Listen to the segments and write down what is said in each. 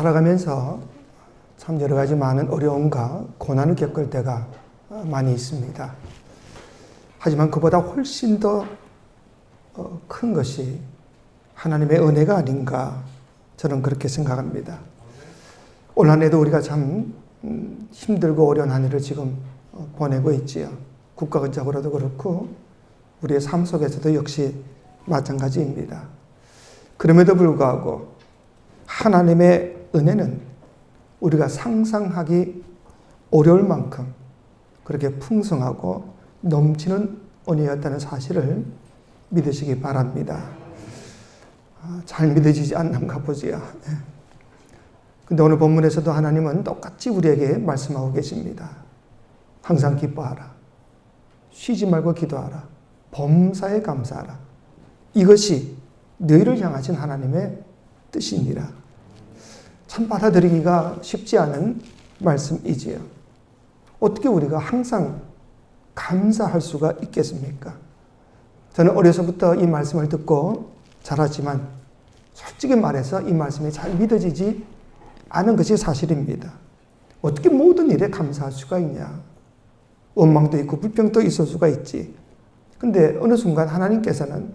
살아가면서 참 여러 가지 많은 어려움과 고난을 겪을 때가 많이 있습니다. 하지만 그보다 훨씬 더 큰 것이 하나님의 은혜가 아닌가 저는 그렇게 생각합니다. 올 한 해도 우리가 참 힘들고 어려운 한 해를 지금 보내고 있지요. 국가적으로도 그렇고 우리의 삶 속에서도 역시 마찬가지입니다. 그럼에도 불구하고 하나님의 은혜는 우리가 상상하기 어려울 만큼 그렇게 풍성하고 넘치는 은혜였다는 사실을 믿으시기 바랍니다. 잘 믿어지지 않는가 보지요. 근데 오늘 본문에서도 하나님은 똑같이 우리에게 말씀하고 계십니다. 항상 기뻐하라. 쉬지 말고 기도하라. 범사에 감사하라. 이것이 너희를 향하신 하나님의 뜻이니라. 참 받아들이기가 쉽지 않은 말씀이지요. 어떻게 우리가 항상 감사할 수가 있겠습니까? 저는 어려서부터 이 말씀을 듣고 자랐지만 솔직히 말해서 이 말씀이 잘 믿어지지 않은 것이 사실입니다. 어떻게 모든 일에 감사할 수가 있냐? 원망도 있고 불평도 있을 수가 있지. 근데 어느 순간 하나님께서는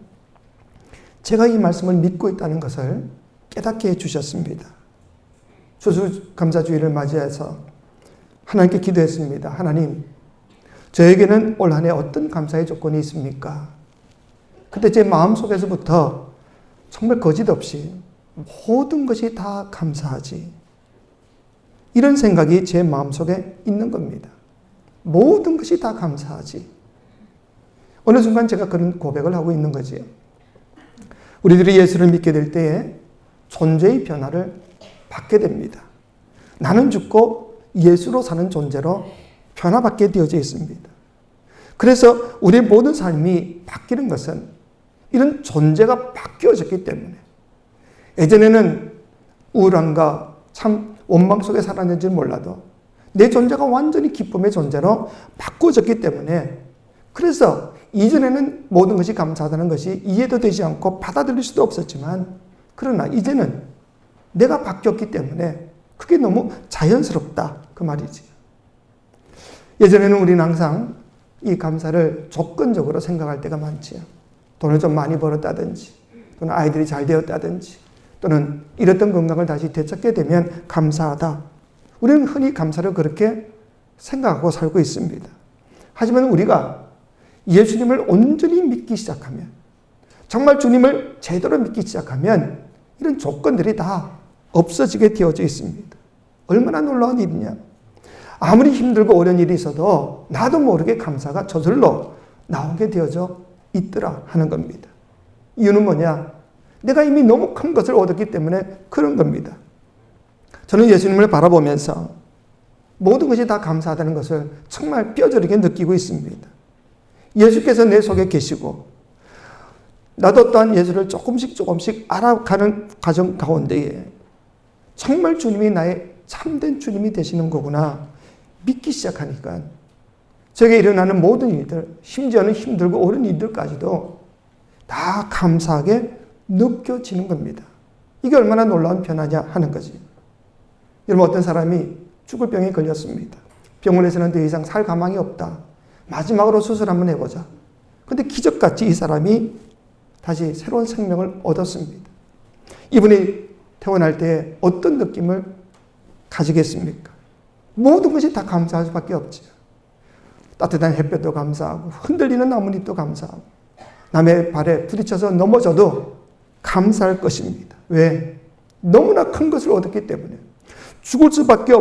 제가 이 말씀을 믿고 있다는 것을 깨닫게 해주셨습니다. 추수감사주의를 맞이해서 하나님께 기도했습니다. 하나님, 저에게는 올 한 해 어떤 감사의 조건이 있습니까? 그때 제 마음속에서부터 정말 거짓 없이 모든 것이 다 감사하지. 이런 생각이 제 마음속에 있는 겁니다. 모든 것이 다 감사하지. 어느 순간 제가 그런 고백을 하고 있는 거지요. 우리들이 예수를 믿게 될 때에 존재의 변화를 받게 됩니다. 나는 죽고 예수로 사는 존재로 변화받게 되어져 있습니다. 그래서 우리의 모든 삶이 바뀌는 것은 이런 존재가 바뀌어졌기 때문에, 예전에는 우울함과 참 원망 속에 살았는지 몰라도 내 존재가 완전히 기쁨의 존재로 바꾸어졌기 때문에, 그래서 이전에는 모든 것이 감사하다는 것이 이해도 되지 않고 받아들일 수도 없었지만, 그러나 이제는 내가 바뀌었기 때문에 그게 너무 자연스럽다 그 말이지. 예전에는 우리는 항상 이 감사를 조건적으로 생각할 때가 많지요. 돈을 좀 많이 벌었다든지, 또는 아이들이 잘 되었다든지, 또는 잃었던 건강을 다시 되찾게 되면 감사하다. 우리는 흔히 감사를 그렇게 생각하고 살고 있습니다. 하지만 우리가 예수님을 온전히 믿기 시작하면, 정말 주님을 제대로 믿기 시작하면 이런 조건들이 다 없어지게 되어져 있습니다. 얼마나 놀라운 일이냐. 아무리 힘들고 어려운 일이 있어도 나도 모르게 감사가 저절로 나오게 되어져 있더라 하는 겁니다. 이유는 뭐냐? 내가 이미 너무 큰 것을 얻었기 때문에 그런 겁니다. 저는 예수님을 바라보면서 모든 것이 다 감사하다는 것을 정말 뼈저리게 느끼고 있습니다. 예수께서 내 속에 계시고 나도 또한 예수를 조금씩 알아가는 과정 가운데에 정말 주님이 나의 참된 주님이 되시는 거구나 믿기 시작하니까 저에게 일어나는 모든 일들, 심지어는 힘들고 어려운 일들까지도 다 감사하게 느껴지는 겁니다. 이게 얼마나 놀라운 변화냐 하는 거지. 여러분, 어떤 사람이 죽을 병에 걸렸습니다. 병원에서는 더 이상 살 가망이 없다. 마지막으로 수술 한번 해보자. 근데 기적같이 이 사람이 다시 새로운 생명을 얻었습니다. 이분이 태어날 때 어떤 느낌을 가지겠습니까? 모든 것이 다 감사할 수밖에 없지요. 따뜻한 햇볕도 감사하고 흔들리는 나뭇잎도 감사하고 남의 발에 부딪혀서 넘어져도 감사할 것입니다. 왜? 너무나 큰 것을 얻었기 때문에. 죽을 수밖에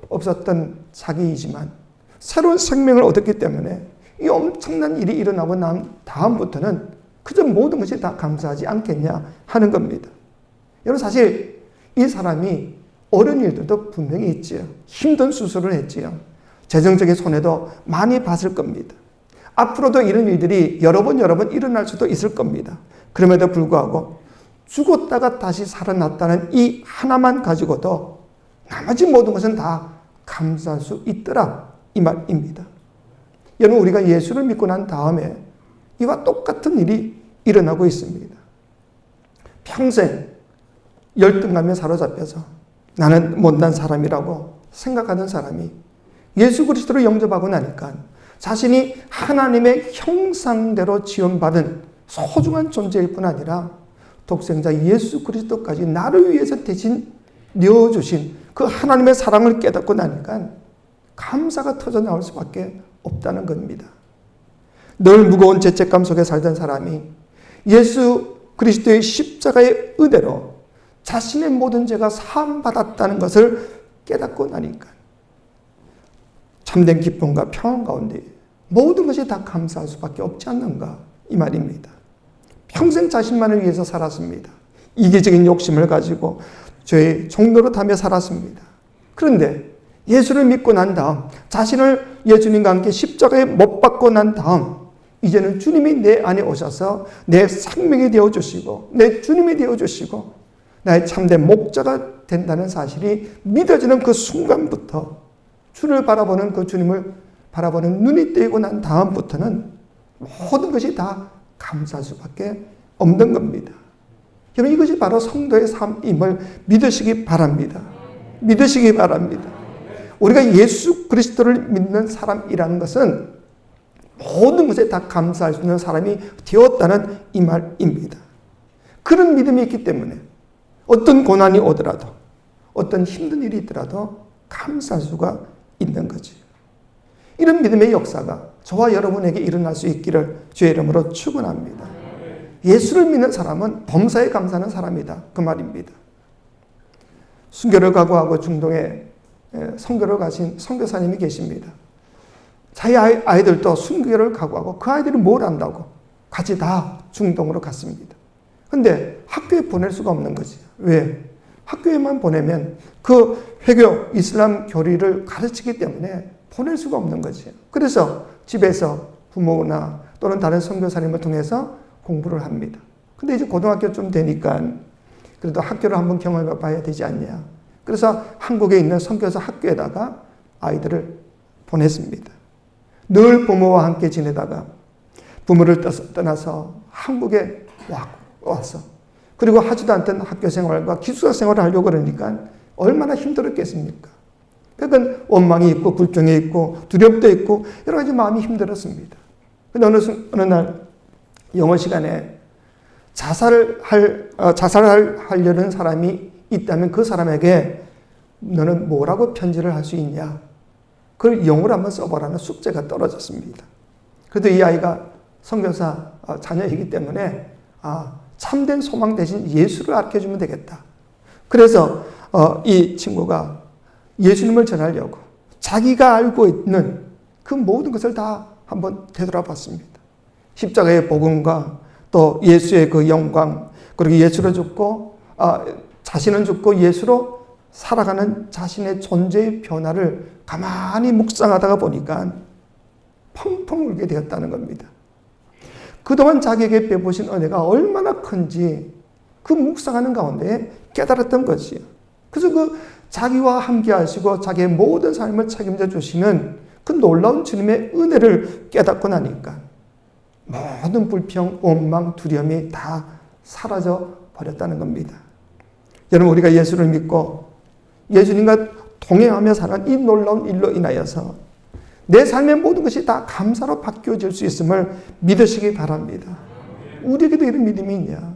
없었던 자기이지만 새로운 생명을 얻었기 때문에 이 엄청난 일이 일어나고 난 다음부터는 그저 모든 것이 다 감사하지 않겠냐 하는 겁니다. 여러분, 사실 이 사람이 어려운 일들도 분명히 있지요. 힘든 수술을 했지요. 재정적인 손해도 많이 봤을 겁니다. 앞으로도 이런 일들이 여러 번 일어날 수도 있을 겁니다. 그럼에도 불구하고 죽었다가 다시 살아났다는 이 하나만 가지고도 나머지 모든 것은 다 감사할 수 있더라 이 말입니다. 여러분, 우리가 예수를 믿고 난 다음에 이와 똑같은 일이 일어나고 있습니다. 평생 열등감에 사로잡혀서 나는 못난 사람이라고 생각하는 사람이 예수 그리스도를 영접하고 나니까 자신이 하나님의 형상대로 지원받은 소중한 존재일 뿐 아니라 독생자 예수 그리스도까지 나를 위해서 대신 내어주신 그 하나님의 사랑을 깨닫고 나니까 감사가 터져 나올 수밖에 없다는 겁니다. 늘 무거운 죄책감 속에 살던 사람이 예수 그리스도의 십자가의 은혜로 자신의 모든 죄가 사함받았다는 것을 깨닫고 나니까 참된 기쁨과 평안 가운데 모든 것이 다 감사할 수밖에 없지 않는가 이 말입니다. 평생 자신만을 위해서 살았습니다. 이기적인 욕심을 가지고 죄의 종로로 타며 살았습니다. 그런데 예수를 믿고 난 다음 자신을 예수님과 함께 십자가에 못 박고 난 다음 이제는 주님이 내 안에 오셔서 내 생명이 되어주시고 내 주님이 되어주시고 나의 참된 목자가 된다는 사실이 믿어지는 그 순간부터 주를 바라보는 그 주님을 바라보는 눈이 뜨이고 난 다음부터는 모든 것이 다 감사할 수밖에 없는 겁니다. 여러분 이것이 바로 성도의 삶임을 믿으시기 바랍니다. 믿으시기 바랍니다. 우리가 예수 그리스도를 믿는 사람이라는 것은 모든 것에 다 감사할 수 있는 사람이 되었다는 이 말입니다. 그런 믿음이 있기 때문에 어떤 고난이 오더라도 어떤 힘든 일이 있더라도 감사할 수가 있는 거지. 이런 믿음의 역사가 저와 여러분에게 일어날 수 있기를 주의 이름으로 축원합니다. 예수를 믿는 사람은 범사에 감사하는 사람이다. 그 말입니다. 순교를 각오하고 중동에 선교를 가신 선교사님이 계십니다. 자기 아이들도 순교를 각오하고 그 아이들이 뭘 안다고 같이 다 중동으로 갔습니다. 근데 학교에 보낼 수가 없는 거지. 왜? 학교에만 보내면 그 회교 이슬람 교리를 가르치기 때문에 보낼 수가 없는 거지. 그래서 집에서 부모나 또는 다른 선교사님을 통해서 공부를 합니다. 근데 이제 고등학교쯤 되니까 그래도 학교를 한번 경험해 봐야 되지 않냐. 그래서 한국에 있는 선교사 학교에다가 아이들을 보냈습니다. 늘 부모와 함께 지내다가 부모를 떠나서 한국에 와서 그리고 하지도 않던 학교 생활과 기숙사 생활을 하려고 그러니까 얼마나 힘들었겠습니까? 그러니까 원망이 있고 불평이 있고 두려움도 있고 여러 가지 마음이 힘들었습니다. 근데 어느 날 영어 시간에 자살을 하려는 사람이 있다면 그 사람에게 너는 뭐라고 편지를 할 수 있냐? 그걸 영어로 한번 써보라는 숙제가 떨어졌습니다. 그래도 이 아이가 선교사 자녀이기 때문에 참된 소망 대신 예수를 가르쳐주면 되겠다. 그래서 이 친구가 예수님을 전하려고 자기가 알고 있는 그 모든 것을 다 한번 되돌아봤습니다. 십자가의 복음과 또 예수의 그 영광, 그리고 예수로 죽고 자신은 죽고 예수로 살아가는 자신의 존재의 변화를 가만히 묵상하다가 보니까 펑펑 울게 되었다는 겁니다. 그동안 자기에게 베푸신 은혜가 얼마나 큰지 그 묵상하는 가운데 깨달았던 거지요. 그래서 그 자기와 함께 하시고 자기의 모든 삶을 책임져 주시는 그 놀라운 주님의 은혜를 깨닫고 나니까 모든 불평, 원망, 두려움이 다 사라져 버렸다는 겁니다. 여러분 우리가 예수를 믿고 예수님과 동행하며 사는 이 놀라운 일로 인하여서 내 삶의 모든 것이 다 감사로 바뀌어질 수 있음을 믿으시기 바랍니다. 우리에게도 이런 믿음이 있냐?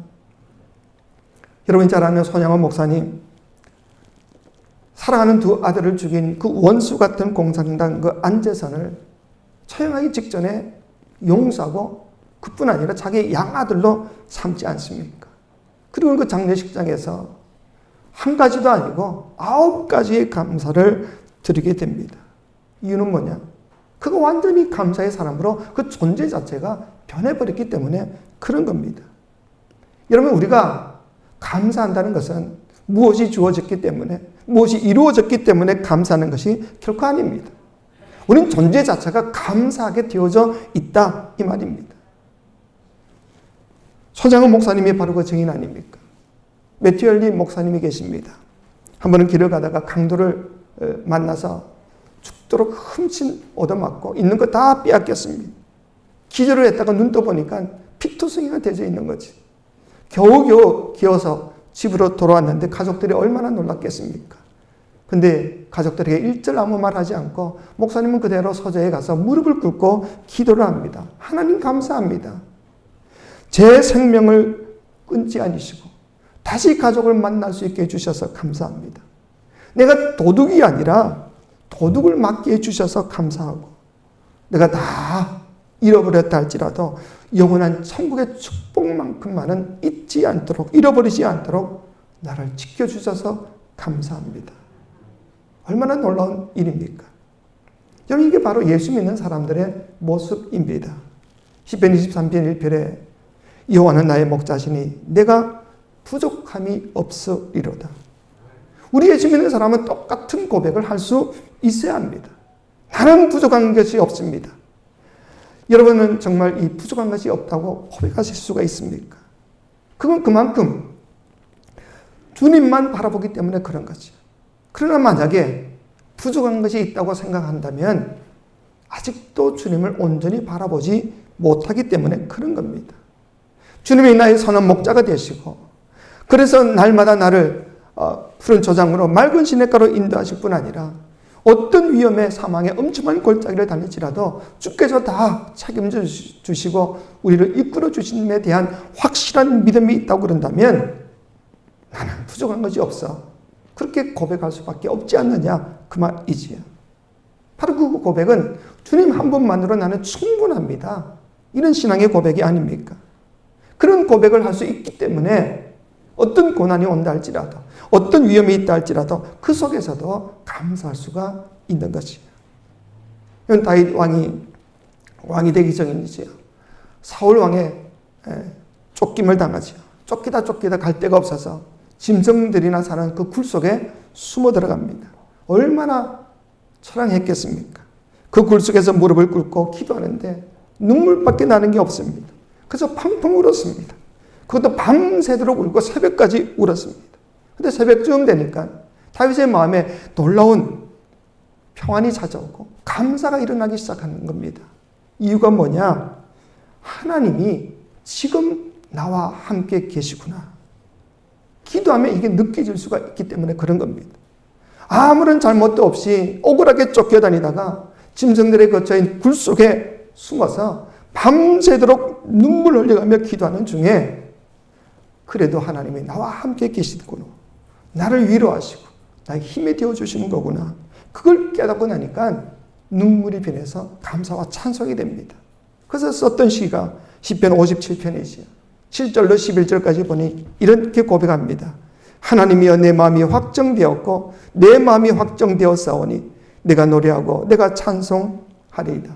여러분이 잘 아는 손양원 목사님, 사랑하는 두 아들을 죽인 그 원수 같은 공산당 그 안재선을 처형하기 직전에 용서하고 그뿐 아니라 자기 양아들로 삼지 않습니까? 그리고 그 장례식장에서 한 가지도 아니고 9가지의 감사를 드리게 됩니다. 이유는 뭐냐? 그가 완전히 감사의 사람으로 그 존재 자체가 변해버렸기 때문에 그런 겁니다. 여러분 우리가 감사한다는 것은 무엇이 주어졌기 때문에 무엇이 이루어졌기 때문에 감사하는 것이 결코 아닙니다. 우리는 존재 자체가 감사하게 되어져 있다 이 말입니다. 손장훈 목사님이 바로 그 증인 아닙니까? 매튜얼리 목사님이 계십니다. 한 번은 길을 가다가 강도를 만나서 죽도록 흠씬 얻어맞고 있는 거 다 빼앗겼습니다. 기절을 했다가 눈 떠보니까 피투성이가 되어 있는 거지. 겨우겨우 기어서 집으로 돌아왔는데 가족들이 얼마나 놀랐겠습니까? 근데 가족들에게 일절 아무 말 하지 않고 목사님은 그대로 서재에 가서 무릎을 꿇고 기도를 합니다. 하나님 감사합니다. 제 생명을 끊지 않으시고 다시 가족을 만날 수 있게 해주셔서 감사합니다. 내가 도둑이 아니라 도둑을 맞게 해주셔서 감사하고, 내가 다 잃어버렸다 할지라도 영원한 천국의 축복만큼만은 잊지 않도록, 잃어버리지 않도록 나를 지켜주셔서 감사합니다. 얼마나 놀라운 일입니까? 여러분, 이게 바로 예수 믿는 사람들의 모습입니다. 시편 23편 1편에 여호와는 나의 목자시니 내가 부족함이 없으리로다. 우리 예수 믿는 사람은 똑같은 고백을 할 수 있어야 합니다. 나는 부족한 것이 없습니다. 여러분은 정말 이 부족한 것이 없다고 고백하실 수가 있습니까? 그건 그만큼 주님만 바라보기 때문에 그런 거죠. 그러나 만약에 부족한 것이 있다고 생각한다면 아직도 주님을 온전히 바라보지 못하기 때문에 그런 겁니다. 주님이 나의 선한 목자가 되시고, 그래서 날마다 나를 푸른 초장으로 맑은 시냇가로 인도하실 뿐 아니라 어떤 위험에 사망의 엄청난 골짜기를 달릴지라도 주께서 다 책임져 주시고 우리를 이끌어 주심에 대한 확실한 믿음이 있다고 그런다면 나는 부족한 것이 없어, 그렇게 고백할 수밖에 없지 않느냐, 그 말이지요. 바로 그 고백은 주님 한 분만으로 나는 충분합니다, 이런 신앙의 고백이 아닙니까? 그런 고백을 할 수 있기 때문에 어떤 고난이 온다 할지라도, 어떤 위험이 있다 할지라도 그 속에서도 감사할 수가 있는 것이에요. 다윗 왕이 되기 전이지요. 사울 왕의 쫓김을 당하지요. 쫓기다 갈 데가 없어서 짐승들이나 사는 그 굴 속에 숨어 들어갑니다. 얼마나 처량했겠습니까? 그 굴 속에서 무릎을 꿇고 기도하는데 눈물밖에 나는 게 없습니다. 그래서 펑펑 울었습니다. 그것도 밤새도록 울고 새벽까지 울었습니다. 근데 새벽쯤 되니까 다윗의 마음에 놀라운 평안이 찾아오고 감사가 일어나기 시작하는 겁니다. 이유가 뭐냐? 하나님이 지금 나와 함께 계시구나. 기도하면 이게 느껴질 수가 있기 때문에 그런 겁니다. 아무런 잘못도 없이 억울하게 쫓겨다니다가 짐승들의 거처인 굴 속에 숨어서 밤새도록 눈물 흘려가며 기도하는 중에 그래도 하나님이 나와 함께 계시구나, 나를 위로하시고 나의 힘이 되어주시는 거구나, 그걸 깨닫고 나니까 눈물이 변해서 감사와 찬송이 됩니다. 그래서 썼던 시가 시편 57편이지요. 7절로 11절까지 보니 이렇게 고백합니다. 하나님이여 내 마음이 확정되었고 내 마음이 확정되었사오니 내가 노래하고 내가 찬송하리이다.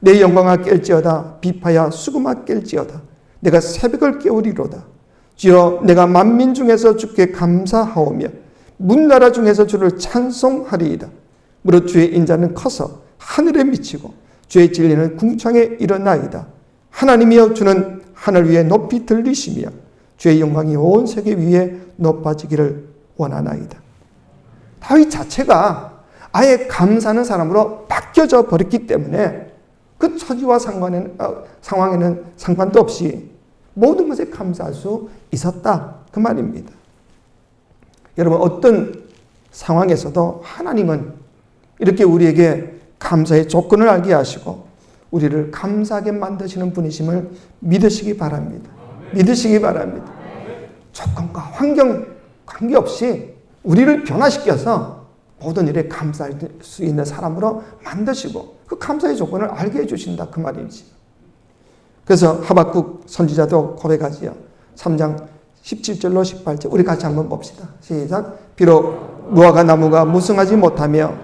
내 영광아 깰지어다 비파야 수금아 깰지어다 내가 새벽을 깨우리로다. 주여 내가 만민 중에서 주께 감사하오며 문나라 중에서 주를 찬송하리이다. 무릇 주의 인자는 커서 하늘에 미치고 주의 진리는 궁창에 일어나이다. 하나님이여 주는 하늘 위에 높이 들리시며 주의 영광이 온 세계 위에 높아지기를 원하나이다. 다윗 자체가 아예 감사하는 사람으로 바뀌어져 버렸기 때문에 그 처지와 상황에는 상관도 없이 모든 것에 감사할 수 있었다, 그 말입니다. 여러분, 어떤 상황에서도 하나님은 이렇게 우리에게 감사의 조건을 알게 하시고 우리를 감사하게 만드시는 분이심을 믿으시기 바랍니다. 믿으시기 바랍니다. 조건과 환경 관계없이 우리를 변화시켜서 모든 일에 감사할 수 있는 사람으로 만드시고 그 감사의 조건을 알게 해주신다, 그 말이지. 그래서 하박국 선지자도 고백하지요. 3장 17절로 18절 우리 같이 한번 봅시다. 시작. 비록 무화과 나무가 무성하지 못하며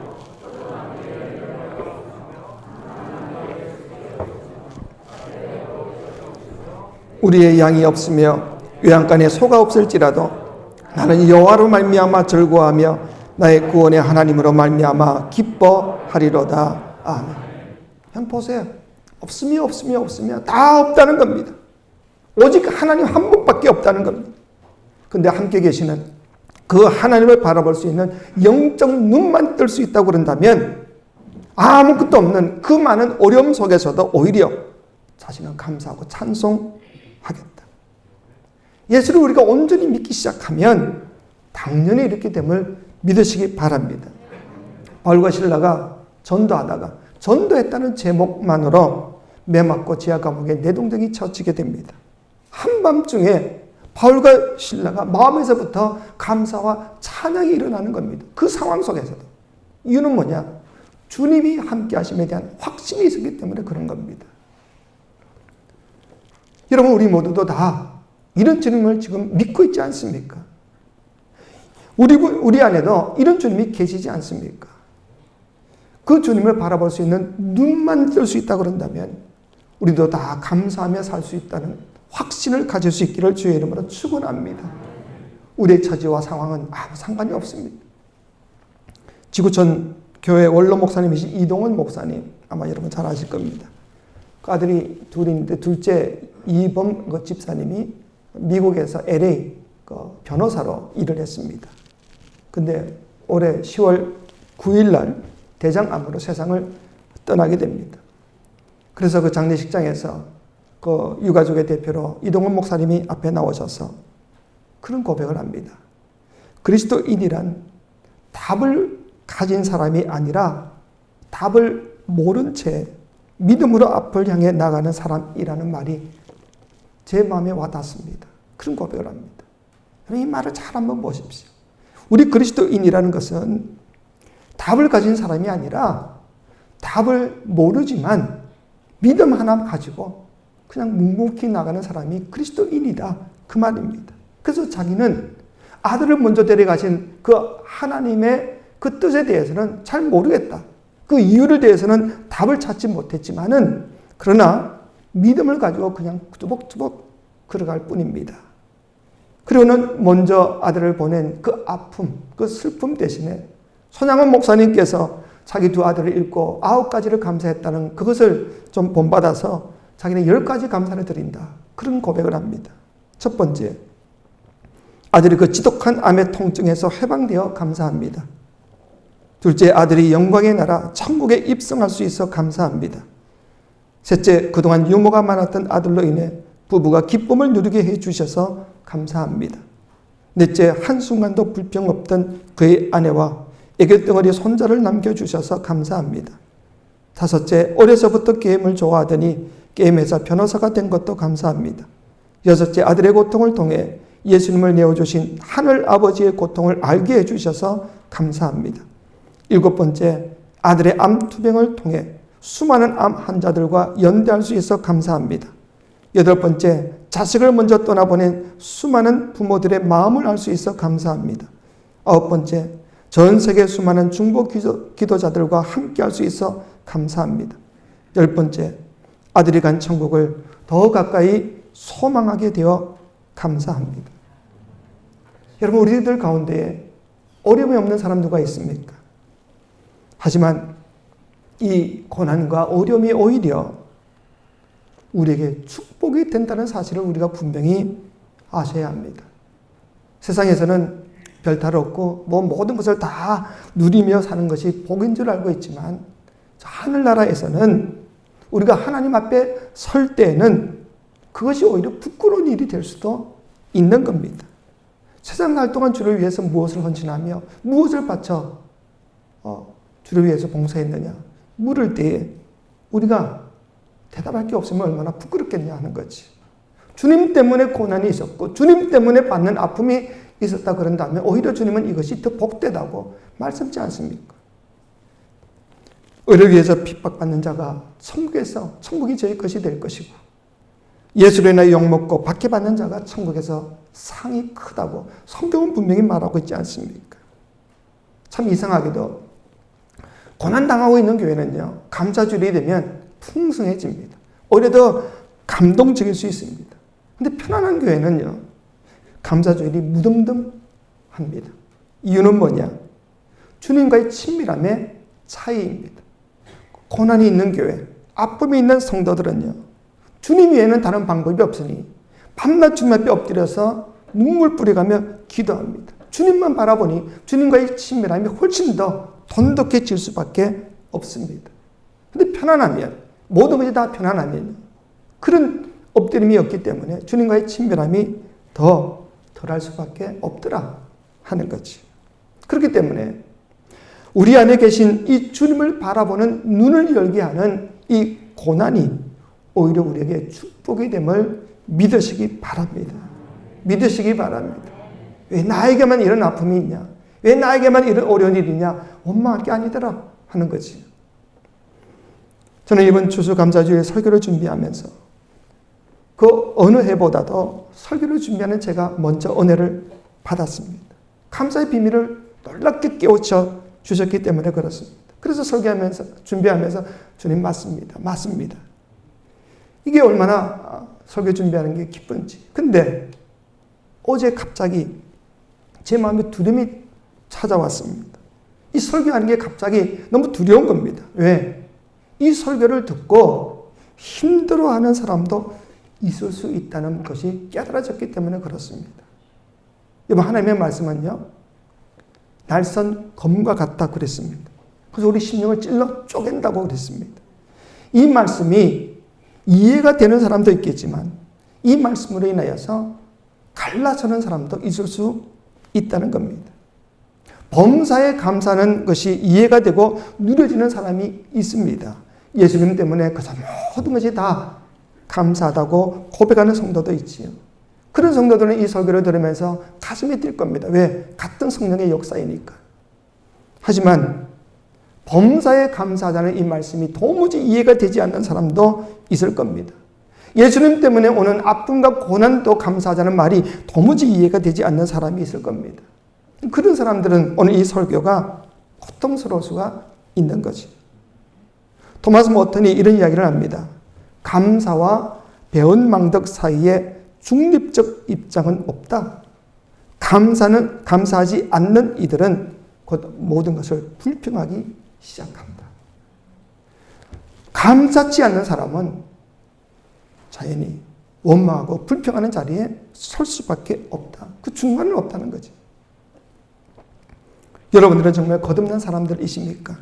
우리의 양이 없으며 외양간에 소가 없을지라도 나는 여호와로 말미암아 즐거워하며 나의 구원의 하나님으로 말미암아 기뻐하리로다. 아멘. 형 보세요. 없으며 다 없다는 겁니다. 오직 하나님 한 분밖에 없다는 겁니다. 근데 함께 계시는 그 하나님을 바라볼 수 있는 영적 눈만 뜰 수 있다고 그런다면 아무것도 없는 그 많은 어려움 속에서도 오히려 자신은 감사하고 찬송하겠다. 예수를 우리가 온전히 믿기 시작하면 당연히 이렇게 됨을 믿으시기 바랍니다. 바울과 실라가 전도했다는 제목만으로 매맞고 지하 감옥에 내동댕이 쳐지게 됩니다. 한밤중에 바울과 실라가 마음에서부터 감사와 찬양이 일어나는 겁니다. 그 상황 속에서도. 이유는 뭐냐? 주님이 함께 하심에 대한 확신이 있었기 때문에 그런 겁니다. 여러분, 우리 모두도 다 이런 주님을 지금 믿고 있지 않습니까? 우리 안에도 이런 주님이 계시지 않습니까? 그 주님을 바라볼 수 있는 눈만 뜰 수 있다 그런다면 우리도 다 감사하며 살 수 있다는 확신을 가질 수 있기를 주의 이름으로 축원합니다. 우리의 처지와 상황은 아무 상관이 없습니다. 지구촌 교회 원로 목사님이신 이동원 목사님, 아마 여러분 잘 아실 겁니다. 그 아들이 둘인데 둘째 이범 집사님이 미국에서 LA 변호사로 일을 했습니다. 근데 올해 10월 9일 날 대장암으로 세상을 떠나게 됩니다. 그래서 그 장례식장에서 그 유가족의 대표로 이동원 목사님이 앞에 나오셔서 그런 고백을 합니다. 그리스도인이란 답을 가진 사람이 아니라 답을 모른 채 믿음으로 앞을 향해 나가는 사람이라는 말이 제 마음에 와닿습니다. 그런 고백을 합니다. 이 말을 잘 한번 보십시오. 우리 그리스도인이라는 것은 답을 가진 사람이 아니라 답을 모르지만 믿음 하나 가지고 그냥 묵묵히 나가는 사람이 그리스도인이다. 그 말입니다. 그래서 자기는 아들을 먼저 데려가신 그 하나님의 그 뜻에 대해서는 잘 모르겠다. 그 이유를 대해서는 답을 찾지 못했지만은 그러나 믿음을 가지고 그냥 뚜벅뚜벅 걸어갈 뿐입니다. 그리고는 먼저 아들을 보낸 그 아픔, 그 슬픔 대신에 손양원 목사님께서 자기 두 아들을 잃고 9가지를 감사했다는 그것을 좀 본받아서 자기는 10가지 감사를 드린다. 그런 고백을 합니다. 첫 번째, 아들이 그 지독한 암의 통증에서 해방되어 감사합니다. 둘째, 아들이 영광의 나라 천국에 입성할 수 있어 감사합니다. 셋째, 그동안 유모가 많았던 아들로 인해 부부가 기쁨을 누리게 해주셔서 감사합니다. 넷째, 한순간도 불평 없던 그의 아내와 애교덩어리 손자를 남겨주셔서 감사합니다. 다섯째, 어려서부터 게임을 좋아하더니 게임회사 변호사가 된 것도 감사합니다. 여섯째, 아들의 고통을 통해 예수님을 내어주신 하늘 아버지의 고통을 알게 해주셔서 감사합니다. 일곱 번째, 아들의 암 투병을 통해 수많은 암 환자들과 연대할 수 있어 감사합니다. 여덟 번째, 자식을 먼저 떠나보낸 수많은 부모들의 마음을 알 수 있어 감사합니다. 아홉 번째, 전 세계 수많은 중보 기도자들과 함께 할 수 있어 감사합니다. 열 번째, 아들이 간 천국을 더 가까이 소망하게 되어 감사합니다. 여러분, 우리들 가운데 어려움이 없는 사람 누가 있습니까? 하지만 이 고난과 어려움이 오히려 우리에게 축복이 된다는 사실을 우리가 분명히 아셔야 합니다. 세상에서는 별탈 없고 모든 것을 다 누리며 사는 것이 복인 줄 알고 있지만 하늘나라에서는 우리가 하나님 앞에 설 때에는 그것이 오히려 부끄러운 일이 될 수도 있는 겁니다. 세상 날 동안 주를 위해서 무엇을 헌신하며 무엇을 바쳐 주를 위해서 봉사했느냐 물을 때에 우리가 대답할 게 없으면 얼마나 부끄럽겠냐 하는 거지. 주님 때문에 고난이 있었고 주님 때문에 받는 아픔이 있었다 그런다면 오히려 주님은 이것이 더 복되다고 말씀하지 않습니까? 의를 위해서 핍박받는 자가 천국이 저희 것이 될 것이고 예수로 인하여 욕먹고 박해받는 자가 천국에서 상이 크다고 성경은 분명히 말하고 있지 않습니까? 참 이상하게도 고난당하고 있는 교회는요, 감사주일이 되면 풍성해집니다. 오히려 더 감동적일 수 있습니다. 근데 편안한 교회는요, 감사주일이 무덤덤합니다. 이유는 뭐냐? 주님과의 친밀함의 차이입니다. 고난이 있는 교회, 아픔이 있는 성도들은요, 주님 외에는 다른 방법이 없으니 밤낮 주님 앞에 엎드려서 눈물 뿌려가며 기도합니다. 주님만 바라보니 주님과의 친밀함이 훨씬 더 돈독해질 수밖에 없습니다. 그런데 편안하면, 모든 것이 다 편안하면 그런 엎드림이 없기 때문에 주님과의 친밀함이 더 덜할 수밖에 없더라 하는 거지. 그렇기 때문에 우리 안에 계신 이 주님을 바라보는 눈을 열게 하는 이 고난이 오히려 우리에게 축복이 됨을 믿으시기 바랍니다. 믿으시기 바랍니다. 왜 나에게만 이런 아픔이 있냐? 왜 나에게만 이런 어려운 일이 있냐? 원망할 게 아니더라 하는 거지. 저는 이번 추수감사주일 설교를 준비하면서 그 어느 해보다도 설교를 준비하는 제가 먼저 은혜를 받았습니다. 감사의 비밀을 놀랍게 깨우쳐 주셨기 때문에 그렇습니다. 그래서 설교하면서 준비하면서 주님 맞습니다. 맞습니다. 이게 얼마나 설교 준비하는 게 기쁜지. 근데 어제 갑자기 제 마음에 두려움이 찾아왔습니다. 이 설교하는 게 갑자기 너무 두려운 겁니다. 왜? 이 설교를 듣고 힘들어하는 사람도 있을 수 있다는 것이 깨달아졌기 때문에 그렇습니다. 여러분, 하나님의 말씀은요, 날선 검과 같다 그랬습니다. 그래서 우리 심령을 찔러 쪼갠다고 그랬습니다. 이 말씀이 이해가 되는 사람도 있겠지만 이 말씀으로 인하여서 갈라서는 사람도 있을 수 있다는 겁니다. 범사에 감사하는 것이 이해가 되고 누려지는 사람이 있습니다. 예수님 때문에 그 모든 것이 다 감사하다고 고백하는 성도도 있지요. 그런 성도들은 이 설교를 들으면서 가슴이 뛸 겁니다. 왜? 같은 성령의 역사이니까. 하지만 범사에 감사하다는 이 말씀이 도무지 이해가 되지 않는 사람도 있을 겁니다. 예수님 때문에 오는 아픔과 고난도 감사하자는 말이 도무지 이해가 되지 않는 사람이 있을 겁니다. 그런 사람들은 오늘 이 설교가 고통스러울 수가 있는 거지. 토마스 모턴이 이런 이야기를 합니다. 감사와 배은망덕 사이에 중립적 입장은 없다. 감사하지 않는 이들은 곧 모든 것을 불평하기 시작한다. 감사치 않는 사람은 자연히 원망하고 불평하는 자리에 설 수밖에 없다. 그 중간은 없다는 거지. 여러분들은 정말 거듭난 사람들이십니까?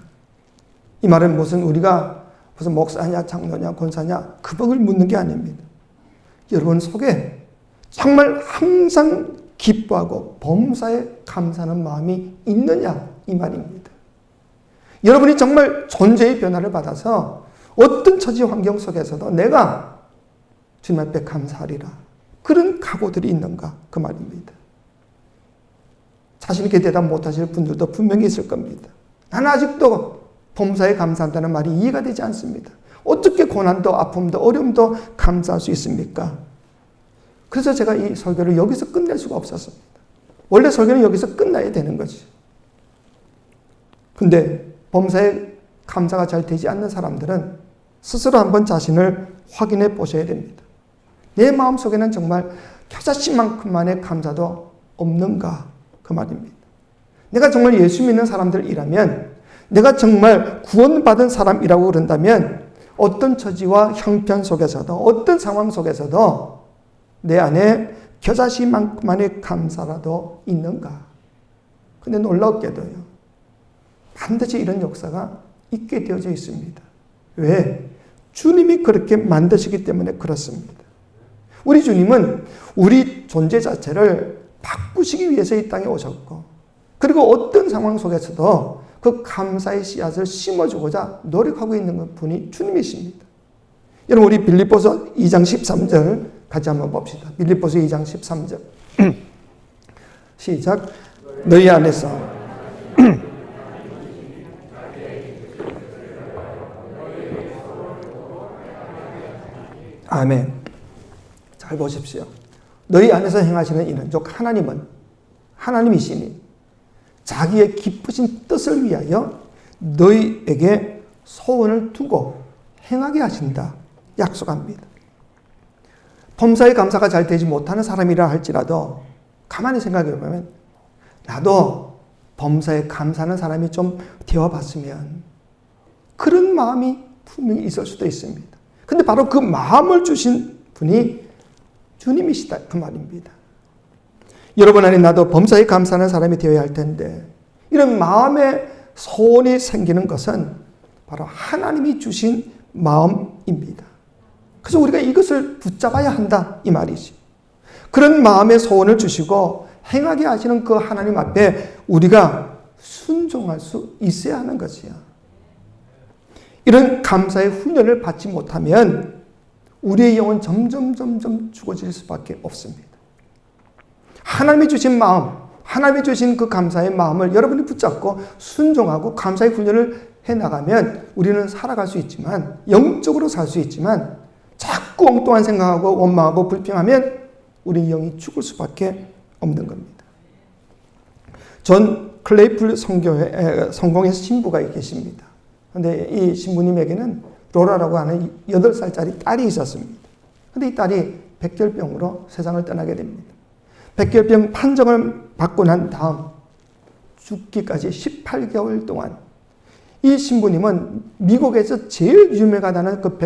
이 말은 우리가 무슨 목사냐, 장로냐, 권사냐 그 법을 묻는 게 아닙니다. 여러분 속에 정말 항상 기뻐하고 범사에 감사하는 마음이 있느냐 이 말입니다. 여러분이 정말 존재의 변화를 받아서 어떤 처지 환경 속에서도 내가 주님 앞에 감사하리라 그런 각오들이 있는가 그 말입니다. 자신 있게 대답 못하실 분들도 분명히 있을 겁니다. 나는 아직도 범사에 감사한다는 말이 이해가 되지 않습니다. 어떻게 고난도 아픔도 어려움도 감사할 수 있습니까? 그래서 제가 이 설교를 여기서 끝낼 수가 없었습니다. 원래 설교는 여기서 끝나야 되는 거지. 근데 범사에 감사가 잘 되지 않는 사람들은 스스로 한번 자신을 확인해 보셔야 됩니다. 내 마음속에는 정말 겨자씨만큼만의 감사도 없는가 그 말입니다. 내가 정말 예수 믿는 사람들이라면 내가 정말 구원받은 사람이라고 그런다면 어떤 처지와 형편 속에서도 어떤 상황 속에서도 내 안에 겨자씨만큼만의 감사라도 있는가. 근데 놀랍게도요. 반드시 이런 역사가 있게 되어져 있습니다. 왜? 주님이 그렇게 만드시기 때문에 그렇습니다. 우리 주님은 우리 존재 자체를 바꾸시기 위해서 이 땅에 오셨고 그리고 어떤 상황 속에서도 그 감사의 씨앗을 심어주고자 노력하고 있는 분이 주님이십니다. 여러분 우리 빌립보서 2장 13절 같이 한번 봅시다. 빌립보서 2장 13절 시작. 너희 안에서 아멘. 잘 보십시오. 너희 안에서 행하시는 이는 즉 하나님은 하나님이시니 자기의 기쁘신 뜻을 위하여 너희에게 소원을 두고 행하게 하신다. 약속합니다. 범사에 감사가 잘 되지 못하는 사람이라 할지라도 가만히 생각해 보면 나도 범사에 감사하는 사람이 좀 되어봤으면 그런 마음이 분명히 있을 수도 있습니다. 근데 바로 그 마음을 주신 분이 주님이시다 그 말입니다. 여러분 안에 나도 범사에 감사하는 사람이 되어야 할 텐데 이런 마음의 소원이 생기는 것은 바로 하나님이 주신 마음입니다. 그래서 우리가 이것을 붙잡아야 한다 이 말이지. 그런 마음의 소원을 주시고 행하게 하시는 그 하나님 앞에 우리가 순종할 수 있어야 하는 것이야. 이런 감사의 훈련을 받지 못하면 우리의 영은 점점 죽어질 수밖에 없습니다. 하나님이 주신 마음, 하나님이 주신 그 감사의 마음을 여러분이 붙잡고 순종하고 감사의 훈련을 해나가면 우리는 살아갈 수 있지만, 영적으로 살 수 있지만, 자꾸 엉뚱한 생각하고 원망하고 불평하면 우리 영이 죽을 수밖에 없는 겁니다. 존 클레이풀 성공의 신부가 계십니다. 그런데 이 신부님에게는 로라라고 하는 8살짜리 딸이 있었습니다. 그런데 이 딸이 백혈병으로 세상을 떠나게 됩니다. 백혈병 판정을 받고 난 다음 죽기까지 18개월 동안 이 신부님은 미국에서 제일 유명하다는 그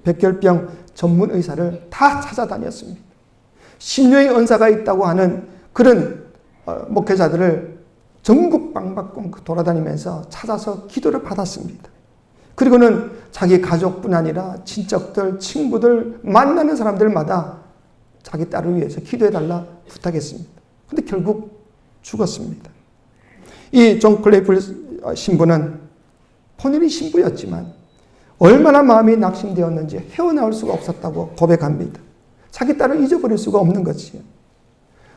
백혈병 전문 의사를 다 찾아다녔습니다. 신령의 은사가 있다고 하는 그런 목회자들을 전국 방방곡곡 돌아다니면서 찾아서 기도를 받았습니다. 그리고는 자기 가족뿐 아니라 친척들, 친구들, 만나는 사람들마다 자기 딸을 위해서 기도해달라 부탁했습니다. 그런데 결국 죽었습니다. 이 존 클레이풀 신부는 본인이 신부였지만 얼마나 마음이 낙심되었는지 헤어나올 수가 없었다고 고백합니다. 자기 딸을 잊어버릴 수가 없는 것이에요.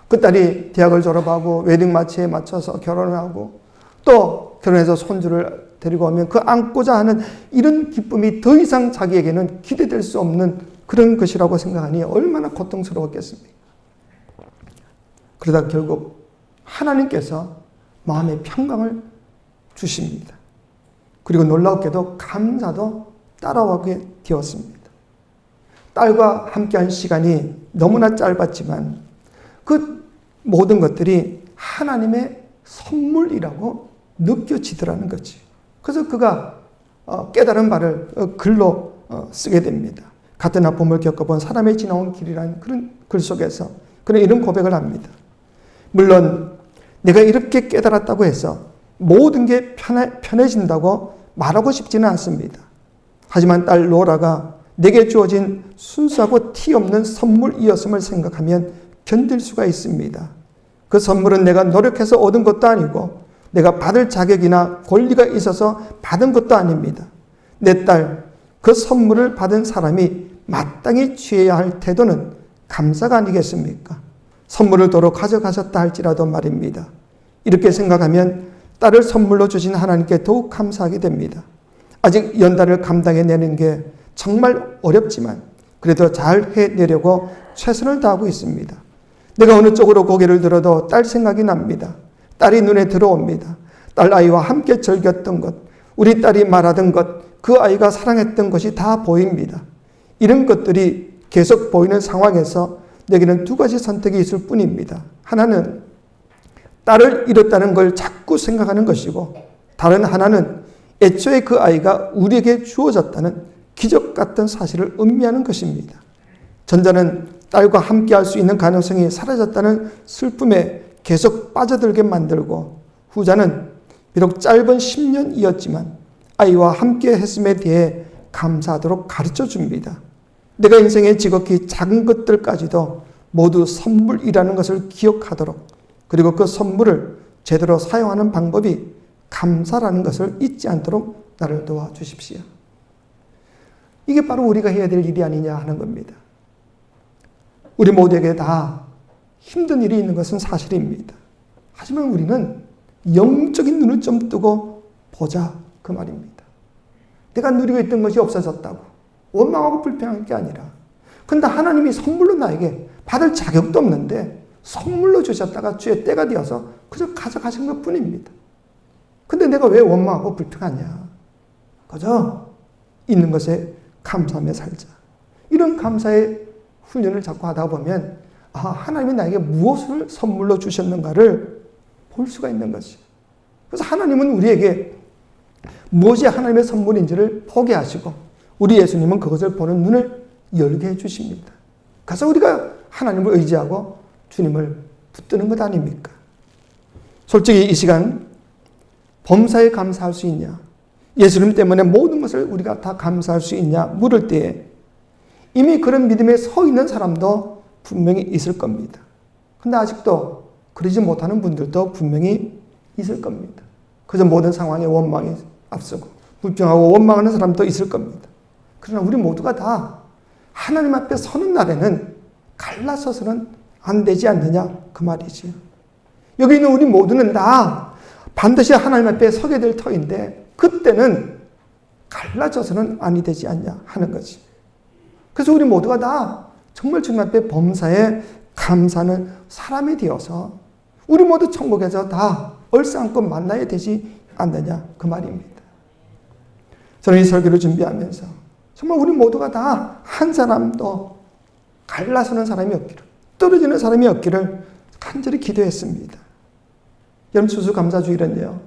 그 딸이 대학을 졸업하고 웨딩 마치에 맞춰서 결혼을 하고 또 결혼해서 손주를 데리고 오면 그 안고자 하는 이런 기쁨이 더 이상 자기에게는 기대될 수 없는 그런 것이라고 생각하니 얼마나 고통스러웠겠습니까? 그러다 결국 하나님께서 마음의 평강을 주십니다. 그리고 놀랍게도 감사도 따라오게 되었습니다. 딸과 함께한 시간이 너무나 짧았지만 그 모든 것들이 하나님의 선물이라고 느껴지더라는 거지. 그래서 그가 깨달은 바를 글로 쓰게 됩니다. 같은 아픔을 겪어본 사람의 지나온 길이라는 그런 글 속에서 그는 이런 고백을 합니다. 물론 내가 이렇게 깨달았다고 해서 모든 게 편해진다고 말하고 싶지는 않습니다. 하지만 딸 로라가 내게 주어진 순수하고 티 없는 선물이었음을 생각하면 견딜 수가 있습니다. 그 선물은 내가 노력해서 얻은 것도 아니고 내가 받을 자격이나 권리가 있어서 받은 것도 아닙니다. 내 딸, 그 선물을 받은 사람이 마땅히 취해야 할 태도는 감사가 아니겠습니까? 선물을 도로 가져가셨다 할지라도 말입니다. 이렇게 생각하면 딸을 선물로 주신 하나님께 더욱 감사하게 됩니다. 아직 연단을 감당해내는 게 정말 어렵지만 그래도 잘 해내려고 최선을 다하고 있습니다. 내가 어느 쪽으로 고개를 들어도 딸 생각이 납니다. 딸이 눈에 들어옵니다. 딸 아이와 함께 즐겼던 것, 우리 딸이 말하던 것, 그 아이가 사랑했던 것이 다 보입니다. 이런 것들이 계속 보이는 상황에서 내게는 두 가지 선택이 있을 뿐입니다. 하나는 딸을 잃었다는 걸 자꾸 생각하는 것이고 다른 하나는 애초에 그 아이가 우리에게 주어졌다는 기적 같은 사실을 의미하는 것입니다. 전자는 딸과 함께할 수 있는 가능성이 사라졌다는 슬픔에 계속 빠져들게 만들고 후자는 비록 짧은 10년이었지만 아이와 함께 했음에 대해 감사하도록 가르쳐 줍니다. 내가 인생에 지극히 작은 것들까지도 모두 선물이라는 것을 기억하도록 그리고 그 선물을 제대로 사용하는 방법이 감사라는 것을 잊지 않도록 나를 도와주십시오. 이게 바로 우리가 해야 될 일이 아니냐 하는 겁니다. 우리 모두에게 다 힘든 일이 있는 것은 사실입니다. 하지만 우리는 영적인 눈을 좀 뜨고 보자 그 말입니다. 내가 누리고 있던 것이 없어졌다고 원망하고 불평한 게 아니라 근데 하나님이 선물로 나에게 받을 자격도 없는데 선물로 주셨다가 주의 때가 되어서 그저 가져가신 것 뿐입니다. 근데 내가 왜 원망하고 불평하냐. 그저 있는 것에 감사하며 살자. 이런 감사의 훈련을 자꾸 하다 보면 하나님이 나에게 무엇을 선물로 주셨는가를 볼 수가 있는 것이에요. 그래서 하나님은 우리에게 무엇이 하나님의 선물인지를 보게 하시고 우리 예수님은 그것을 보는 눈을 열게 해주십니다. 그래서 우리가 하나님을 의지하고 주님을 붙드는 것 아닙니까? 솔직히 이 시간 범사에 감사할 수 있냐? 예수님 때문에 모든 것을 우리가 다 감사할 수 있냐? 물을 때에 이미 그런 믿음에 서 있는 사람도 분명히 있을 겁니다. 근데 아직도 그러지 못하는 분들도 분명히 있을 겁니다. 그저 모든 상황에 원망이 앞서고 불평하고 원망하는 사람도 있을 겁니다. 그러나 우리 모두가 다 하나님 앞에 서는 날에는 갈라서서는 안 되지 않느냐 그 말이지요. 여기 있는 우리 모두는 다 반드시 하나님 앞에 서게 될 터인데 그때는 갈라져서는 아니 되지 않냐 하는 거지. 그래서 우리 모두가 다 정말 주님 앞에 범사에 감사하는 사람이 되어서 우리 모두 천국에서 다 얼싸안고 만나야 되지 않느냐 그 말입니다. 저는 이 설교를 준비하면서 정말 우리 모두가 다 한 사람도 갈라서는 사람이 없기를, 떨어지는 사람이 없기를 간절히 기도했습니다. 여러분 추수감사주일은요,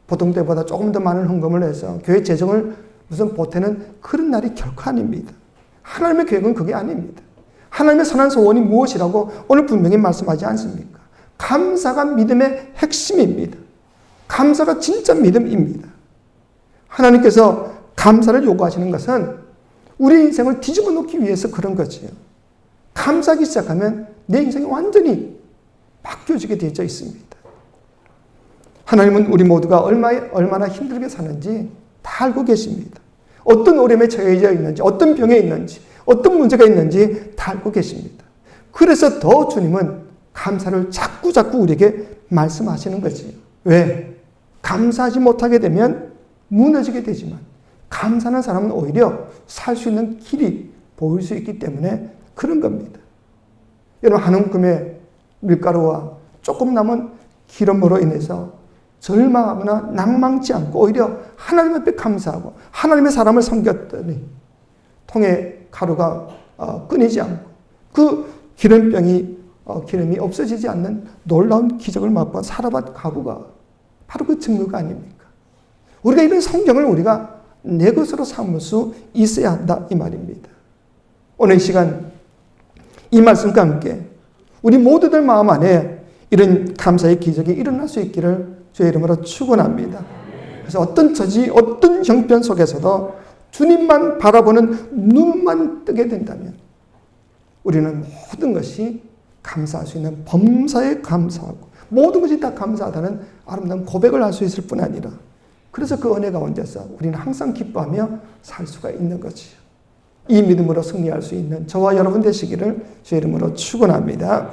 보통 때보다 조금 더 많은 헌금을 해서 교회 재정을 무슨 보태는 그런 날이 결코 아닙니다. 하나님의 계획은 그게 아닙니다. 하나님의 선한 소원이 무엇이라고 오늘 분명히 말씀하지 않습니까? 감사가 믿음의 핵심입니다. 감사가 진짜 믿음입니다. 하나님께서 감사를 요구하시는 것은 우리 인생을 뒤집어 놓기 위해서 그런 거지요. 감사하기 시작하면 내 인생이 완전히 바뀌어지게 되어 있습니다. 하나님은 우리 모두가 얼마나 힘들게 사는지 다 알고 계십니다. 어떤 어려움에 처해져 있는지, 어떤 병에 있는지, 어떤 문제가 있는지 다 알고 계십니다. 그래서 더 주님은 감사를 자꾸 우리에게 말씀하시는 거지요. 왜? 감사하지 못하게 되면 무너지게 되지만 감사하는 사람은 오히려 살 수 있는 길이 보일 수 있기 때문에 그런 겁니다. 여러분 한 움큼의 밀가루와 조금 남은 기름으로 인해서 절망하거나 낭망치 않고 오히려 하나님 앞에 감사하고 하나님의 사람을 섬겼더니 통에 가루가 끊이지 않고 그 기름병이 기름이 없어지지 않는 놀라운 기적을 맛본 사라밧 가부가 바로 그 증거가 아닙니까? 우리가 이런 성경을 우리가 내 것으로 삼을 수 있어야 한다 이 말입니다. 오늘 이 시간 이 말씀과 함께 우리 모두들 마음 안에 이런 감사의 기적이 일어날 수 있기를 주의 이름으로 축원합니다. 그래서 어떤 처지, 어떤 형편 속에서도 주님만 바라보는 눈만 뜨게 된다면 우리는 모든 것이 감사할 수 있는 범사에 감사하고 모든 것이 다 감사하다는 아름다운 고백을 할 수 있을 뿐 아니라 그래서 그 은혜 가운데서 우리는 항상 기뻐하며 살 수가 있는 거지요. 이 믿음으로 승리할 수 있는 저와 여러분 되시기를 주의 이름으로 축원합니다.